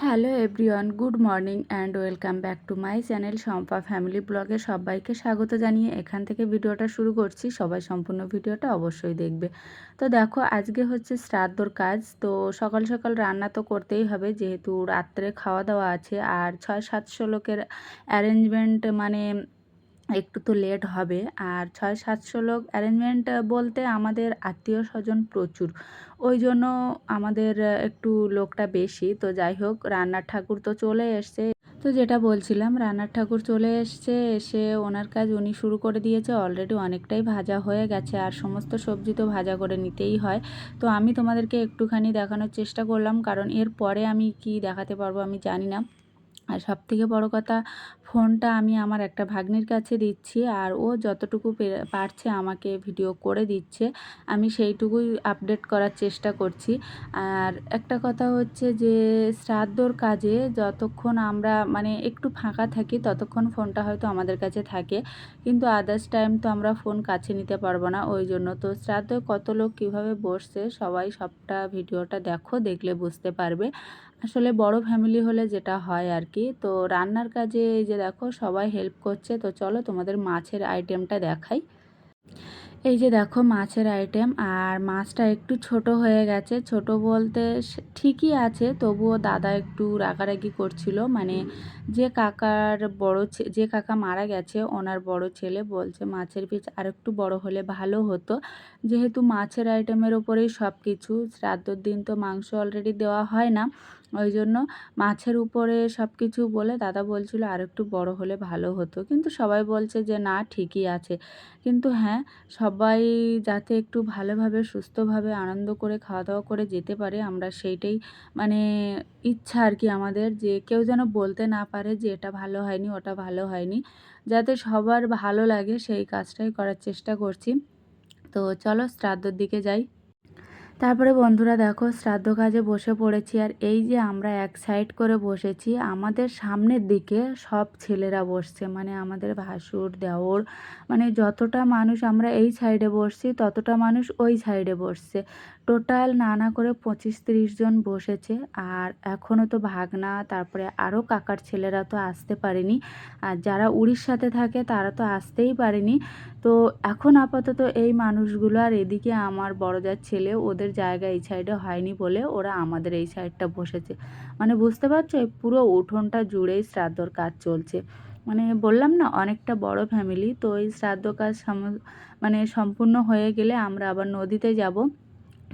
Hello everyone, good morning and welcome back to my channel Shampa family ব্লগে সবাইকে স্বাগত জানিয়ে এখান থেকে ভিডিওটা শুরু করছি। সবাই সম্পূর্ণ ভিডিওটা অবশ্যই দেখবে। তো দেখো, আজকে হচ্ছে শ্রাদ্ধর কাজ। তো সকাল সকাল রান্না তো করতেই হবে, যেহেতু রাত্রে খাওয়া দাওয়া আছে আর 600-700 লোকের অ্যারেঞ্জমেন্ট, মানে একটু তো লেট হবে। আর 600-700 লোক অ্যারেঞ্জমেন্ট বলতে আমাদের আত্মীয় স্বজন প্রচুর, ওই জন্য আমাদের একটু লোকটা বেশি। তো যাই হোক, রান্নার ঠাকুর তো চলে এসছে। তো যেটা বলছিলাম, রান্নার ঠাকুর চলে এসছে, এসে ওনার কাজ উনি শুরু করে দিয়েছে। অলরেডি অনেকটাই ভাজা হয়ে গেছে, আর সমস্ত সবজি তো ভাজা করে নিতেই হয়। তো আমি তোমাদেরকে একটুখানি দেখানোর চেষ্টা করলাম, কারণ এর পরে আমি কি দেখাতে পারবো আমি জানি না। আর সবথেকে বড় কথা, ফোনটা আমি আমার একটা ভাগ্নির কাছে দিচ্ছি, আর ও যতটুকু পারছে আমাকে ভিডিও করে দিচ্ছে, আমি সেইটুকুই আপডেট করার চেষ্টা করছি। আর একটা কথা হচ্ছে যে শ্রাদ্ধর কাজে যতক্ষণ আমরা মানে একটু ফাঁকা থাকি ততক্ষণ ফোনটা হয়তো আমাদের কাছে থাকে, কিন্তু আদার্স টাইম তো আমরা ফোন কাছে নিতে পারবো না। ওই জন্য তো শ্রাদ্ধে কত লোক কীভাবে বসছে সবাই সবটা ভিডিওটা দেখো, দেখলে বুঝতে পারবে আসলে বড় ফ্যামিলি হলে যেটা হয় আর কি। তো রান্নার কাজে এই যে দেখো সবাই হেল্প করছে। তো চলো তোমাদের মাছের আইটেমটা দেখাই। এই যে দেখো মাছের আইটেম, আর মাছটা একটু ছোট হয়ে গেছে। ছোট বলতে ঠিকই আছে, তবুও দাদা একটু রাগারাগি করছিল। মানে যে কাকার যে কাকা মারা গেছে ওনার বড় ছেলে বলছে মাছের পিস আর একটু বড় হলে ভালো হতো, যেহেতু মাছের আইটেমের ওপরেই সব কিছু। শ্রাদ্ধর দিন তো মাংস অলরেডি দেওয়া হয় না, ওই জন্য মাছের উপরে সব কিছু বলে দাদা বলছিল আর একটু বড় হলে ভালো হতো। কিন্তু সবাই বলছে যে না, ঠিকই আছে। কিন্তু হ্যাঁ, সবাই যাতে একটু ভালোভাবে সুস্থভাবে আনন্দ করে খাওয়া দাওয়া করে যেতে পারে, আমরা সেইটাই মানে ইচ্ছা আর কি আমাদের, যে কেউ যেন বলতে না পারে যে এটা ভালো হয়নি ওটা ভালো হয়নি, যাতে সবার ভালো লাগে সেই কাজটাই করার চেষ্টা করছি। তো চলো শ্রাদ্ধর দিকে যাই। তারপরে বন্ধুরা দেখো, শ্রাদ্ধ কাজে বসে পড়েছি। আর এই যে আমরা এক সাইড করে বসেছি, আমাদের সামনের দিকে সব ছেলেরা বসছে, মানে আমাদের ভাসুর দেওর, মানে যতটা মানুষ আমরা এই সাইডে বসছি ততটা মানুষ ওই সাইডে বসছে। টোটাল না করে 25-30 জন বসেছে। আর এখনও তো ভাগনা, তারপরে আরও কাকার ছেলেরা তো আসতে পারেনি, আর যারা উড়িষ্যাতে থাকে তারা তো আসতেই পারেনি। তো এখন আপাতত এই মানুষগুলো, আর এদিকে আমার বড়জার ছেলে, ওদের জায়গা এই সাইডে হয়নি বলে ওরা আমাদের এই সাইডটা বসেছে। মানে বুঝতে পারছো, এই পুরো উঠোনটা জুড়েই শ্রাদ্ধর কাজ চলছে। মানে বললাম না অনেকটা বড় ফ্যামিলি। তো এই শ্রাদ্ধ কাজ মানে সম্পূর্ণ হয়ে গেলে আমরা আবার নদীতে যাব।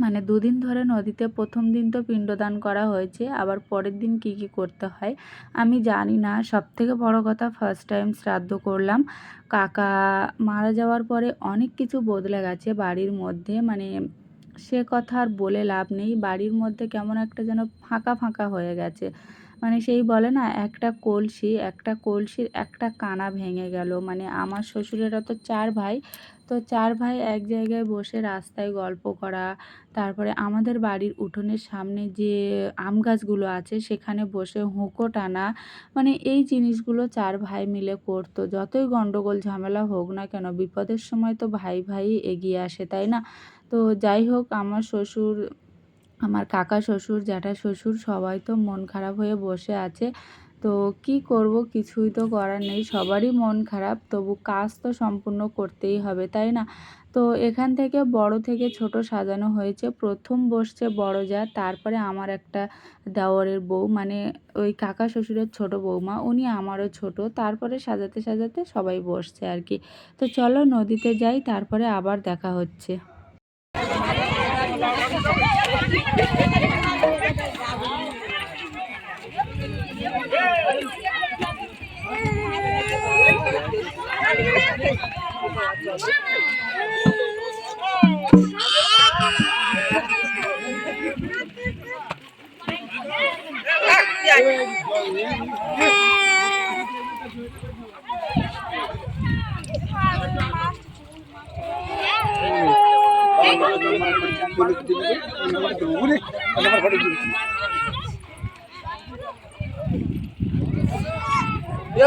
মানে 2 দিন ধরে নদীতে, প্রথম দিন তো পিণ্ডদান করা হয়েছে, আবার পরের দিন কি কি করতে হয় আমি জানি না। সবথেকে বড় কথা, ফার্স্ট টাইম শ্রাদ্ধ করলাম। কাকা মারা যাওয়ার পরে অনেক কিছু বদলে গেছে বাড়ির মধ্যে, মানে সে কথা আর বলে লাভ নেই। বাড়ির মধ্যে কেমন একটা যেন ফাঁকা ফাঁকা হয়ে গেছে। মানে সেই বলে না, একটা কলসির একটা কানা ভেঙে গেল। মানে আমার শ্বশুরেরা তো 4 ভাই, তো 4 ভাই এক জায়গায় বসে রাস্তায় গল্প করা, তারপরে আমাদের বাড়ির উঠোনের সামনে যে আম গাছগুলো আছে সেখানে বসে হুঁকো টানা, মানে এই জিনিসগুলো 4 ভাই মিলে করতো। যতই গণ্ডগোল ঝামেলা হোক না কেন, বিপদের সময় তো ভাই ভাই এগিয়ে আসে, তাই না? তো যাই হোক, আমার শ্বশুর, আমার কাকা শ্বশুর, জ্যাঠা শ্বশুর সবাই তো মন খারাপ হয়ে বসে আছে। তো কি করব, কিছুই তো করার নেই, সবারই মন খারাপ, তবু কাজ তো সম্পূর্ণ করতেই হবে, তাই না? তো এখান থেকে বড় থেকে ছোট সাজানো হয়েছে। প্রথম বসছে বড় জা, তারপরে আমার একটা দেওরের বউ, মানে ওই কাকা শ্বশুরের ছোট বৌমা, উনি আমারও ছোট। তারপরে সাজাতে সাজাতে সবাই বসছে আর কি। তো চলো নদীতে যাই, তারপরে আবার দেখা হচ্ছে।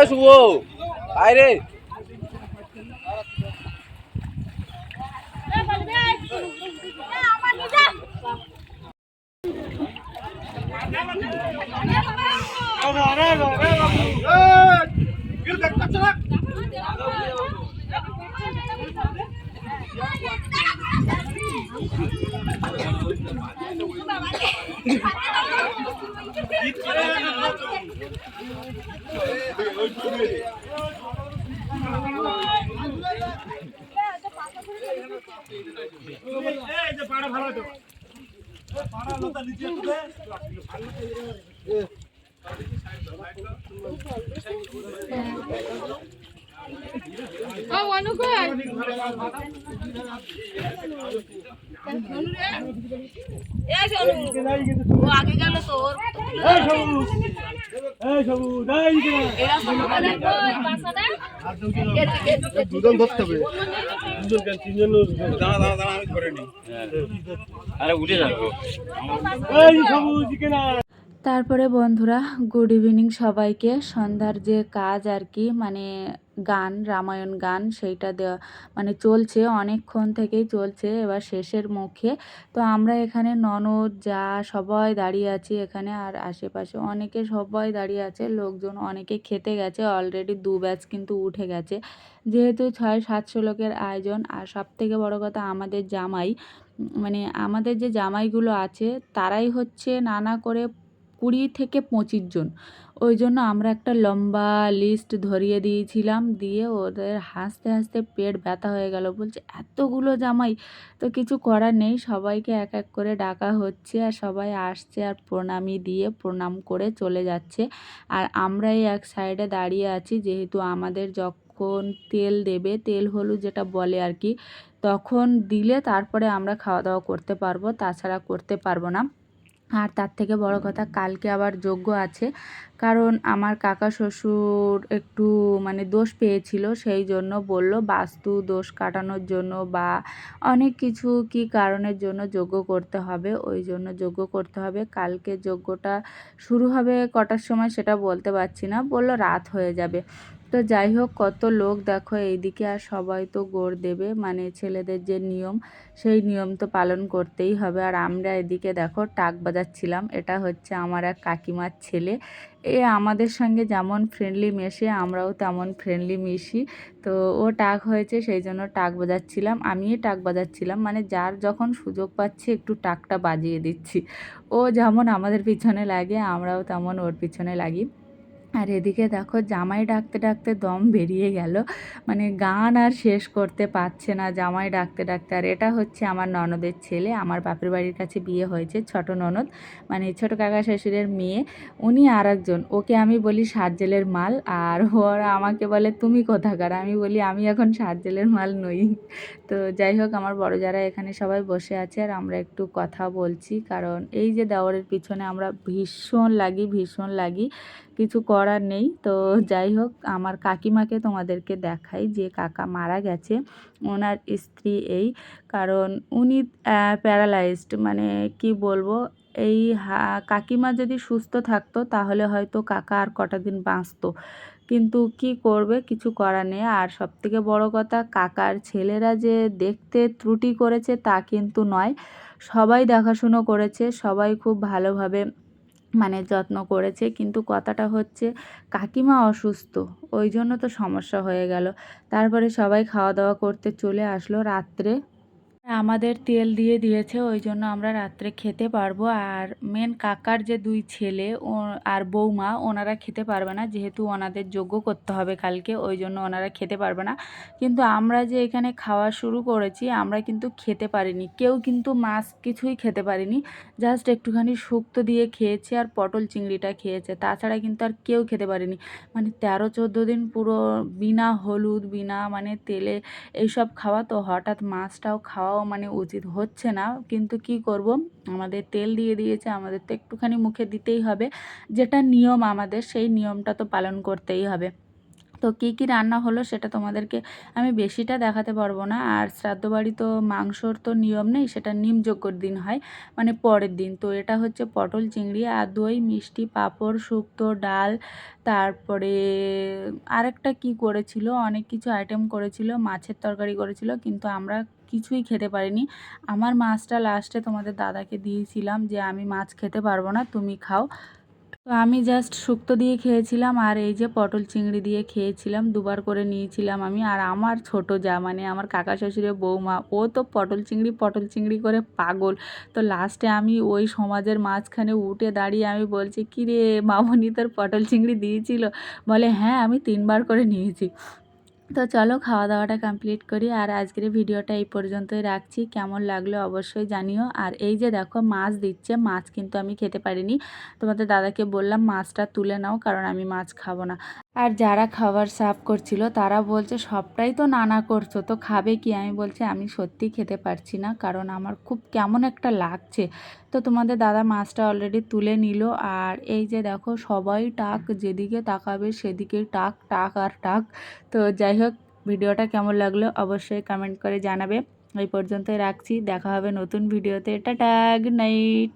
শুভ আরে দুজন ধরতে হবে। আরে উঠে যাবো। তারপরে বন্ধুরা গুড ইভিনিং সবাইকে। সন্ধ্যার যে কাজ আর কি, মানে গান, রামায়ণ গান, সেইটা দেওয়া মানে চলছে, অনেকক্ষণ থেকেই চলছে, এবার শেষের মুখে। তো আমরা এখানে ননদ যা সবাই দাঁড়িয়ে আছি এখানে, আর আশেপাশে অনেকে সবাই দাঁড়িয়ে আছে, লোকজন অনেকে খেতে গেছে, অলরেডি 2 ব্যাচ কিন্তু উঠে গেছে, যেহেতু 600-700 লোকের আয়োজন। আর সব থেকে বড় কথা আমাদের জামাই, মানে আমাদের যে জামাইগুলো আছে তারাই হচ্ছে নানা করে 20 থেকে 25 জন। ওই জন্য আমরা একটা লম্বা লিস্ট ধরিয়ে দিয়েছিলাম, দিয়ে ওদের হাসতে হাসতে পেট ব্যথা হয়ে গেল, বলছে এতগুলো জামাই। তো কিছু করার নেই, সবাইকে এক এক করে ডাকা হচ্ছে আর সবাই আসছে আর প্রণামী দিয়ে প্রণাম করে চলে যাচ্ছে। আর আমরা এই এক সাইডে দাঁড়িয়ে আছি, যেহেতু আমাদের যখন তেল দেবে, তেল হলুদ যেটা বলে আর কি, তখন দিলে তারপরে আমরা খাওয়া দাওয়া করতে পারবো, তাছাড়া করতে পারবো না। আর তার থেকে বড় কথা কালকে আবার যজ্ঞ আছে, কারণ আমার কাকা শ্বশুর একটু মানে দোষ পেয়েছিল, সেই জন্য বলল বাস্তু দোষ কাটানোর জন্য বা অনেক কিছু কি কারণের জন্য যজ্ঞ করতে হবে, ওই জন্য যজ্ঞ করতে হবে। কালকে যজ্ঞটা শুরু হবে কটার সময় সেটা বলতে পারছি না, বলল রাত হয়ে যাবে। তো যাই হোক, কত লোক দেখো এইদিকে, আর সবাই তো গোড় দেবে, মানে ছেলেদের যে নিয়ম সেই নিয়ম তো পালন করতেই হবে। আর আমরা এদিকে দেখো টাক বাজাচ্ছিলাম, এটা হচ্ছে আমার এক কাকিমার ছেলে, এ আমাদের সঙ্গে যেমন ফ্রেন্ডলি মেশে আমরাও তেমন ফ্রেন্ডলি মিশি। তো ও টাক হয়েছে সেই জন্য টাক বাজাচ্ছিলাম, আমিই টাক বাজাচ্ছিলাম, মানে যার যখন সুযোগ পাচ্ছি একটু টাকটা বাজিয়ে দিচ্ছি। ও যেমন আমাদের পিছনে লাগে আমরাও তেমন ওর পিছনে লাগি। আর এদিকে দেখো জামাই ডাকতে ডাকতে দম বেরিয়ে গেল, মানে গান আর শেষ করতে পারছে না জামাই ডাকতে ডাকতে। আর এটা হচ্ছে আমার ননদের ছেলে, আমার বাপের বাড়ির কাছে বিয়ে হয়েছে, ছোট ননদ, মানে ছোট কাকা শ্বশুরের মেয়ে। উনি আর একজন, ওকে আমি বলি সাতজেলের মাল, আর ওরা আমাকে বলে তুমি কোথাকার, আমি বলি আমি এখন সাতজেলের মাল নই। তো যাই হোক, আমার বড় যারা এখানে সবাই বসে আছে আর আমরা একটু কথা বলছি, কারণ এই যে দেওরের পিছনে আমরা ভীষণ লাগি, কিছু করার নেই। তো যাই হোক, আমার কাকিমাকে তোমাদেরকে দেখাই, যে কাকা মারা গেছে, ওনার স্ত্রী এই, কারণ উনি প্যারালাইজড, মানে কি বলবো, এই কাকিমা যদি সুস্থ থাকতো তাহলে হয়তো কাকা আর কটা দিন বাঁচতো, কিন্তু কি করবে, কিছু করার নেই। আর সবথেকে বড় কথা, কাকার ছেলেরা যে দেখতে ত্রুটি করেছে তা কিন্তু নয়, সবাই দেখাশুনো করেছে, সবাই খুব ভালোভাবে মানে যত্ন করেছে, কিন্তু কথাটা হচ্ছে কাকিমা অসুস্থ, ওই জন্য তো সমস্যা হয়ে গেল। তারপরে সবাই খাওয়া দাওয়া করতে চলে আসলো রাত্রে, আমাদের তেল দিয়ে দিয়েছে, ওই জন্য আমরা রাত্রে খেতে পারবো। আর মেন কাকার যে 2 ছেলে ও আর বৌমা, ওনারা খেতে পারবে না, যেহেতু ওনাদের যজ্ঞ করতে হবে কালকে, ওই জন্য ওনারা খেতে পারবে না। কিন্তু আমরা যে এখানে খাওয়া শুরু করেছি, আমরা কিন্তু খেতে পারিনি, কেউ কিন্তু মাছ কিছুই খেতে পারিনি, জাস্ট একটুখানি শুক্তো দিয়ে খেয়েছে আর পটল চিংড়িটা খেয়েছে, তাছাড়া কিন্তু আর কেউ খেতে পারিনি। মানে 13-14 দিন পুরো বিনা হলুদ, বিনা মানে তেলে এইসব খাওয়া, তো হঠাৎ মাছটাও খাওয়াও মানে উচিত হচ্ছে না, কিন্তু কি করব, আমাদের তেল দিয়ে দিয়েছে, আমাদের তো একটুখানি মুখে দিতেই হবে, যেটা নিয়ম আমাদের, সেই নিয়মটা তো পালন করতেই হবে। তো কী কী রান্না হলো সেটা তোমাদেরকে আমি বেশিটা দেখাতে পারবো না। আর শ্রাদ্ধ বাড়ি তো মাংসর তো নিয়ম নেই, সেটা নিমযজ্ঞর দিন হয়, মানে পরের দিন। তো এটা হচ্ছে পটল চিংড়ি আর দই, মিষ্টি, পাঁপড়, শুক্তো, ডাল, তারপরে আরেকটা কি করেছিল, অনেক কিছু আইটেম করেছিল, মাছের তরকারি করেছিল, কিন্তু আমরা কিছুই খেতে পারিনি। আমার মাছটা লাস্টে তোমাদের দাদাকে দিয়েছিলাম, যে আমি মাছ খেতে পারবো না, তুমি খাও। তো আমি জাস্ট শুক্তো দিয়ে খেয়েছিলাম আর এই যে পটল চিংড়ি দিয়ে খেয়েছিলাম, দুবার করে নিয়েছিলাম আমি। আর আমার ছোট যা মানে আমার কাকা শ্বশুরের বৌমা, ও তো পটল চিংড়ি করে পাগল। তো লাস্টে আমি ওই সমাজের মাঝখানে উঠে দাঁড়িয়ে আমি বলছি, কী রে মামনি তোর পটল চিংড়ি দিয়েছিল? বলে হ্যাঁ আমি 3বার করে নিয়েছি। তো চলো খাওয়া দাওয়াটা কমপ্লিট করি। আর আজকের ভিডিওটা এই পর্যন্তই রাখছি। কেমন লাগলো অবশ্যই জানিও। আর এই যে দেখো মাছ দিচ্ছে, মাছ কিন্তু আমি খেতে পারিনি। তোমাদের দাদাকে বললাম মাছটা তুলে নাও, কারণ আমি মাছ খাবো না। আর যারা খাবার সার্ভ করছিল তারা বলছে সবটাই তো নানা করছো, তো খাবে কি? আমি বলছি আমি সত্যি খেতে পারছি না, কারণ আমার খুব কেমন একটা লাগছে। তো তোমাদের দাদা মাছটা অলরেডি তুলে নিল। আর এই যে দেখো সবাই টাক, যেদিকে তাকাবে সেদিকেই টাক টাক আর টাক। তো যাই হোক, ভিডিওটা কেমন লাগলো অবশ্যই কমেন্ট করে জানাবে। এই পর্যন্তই রাখছি, দেখা হবে নতুন ভিডিওতে। Tata, good night.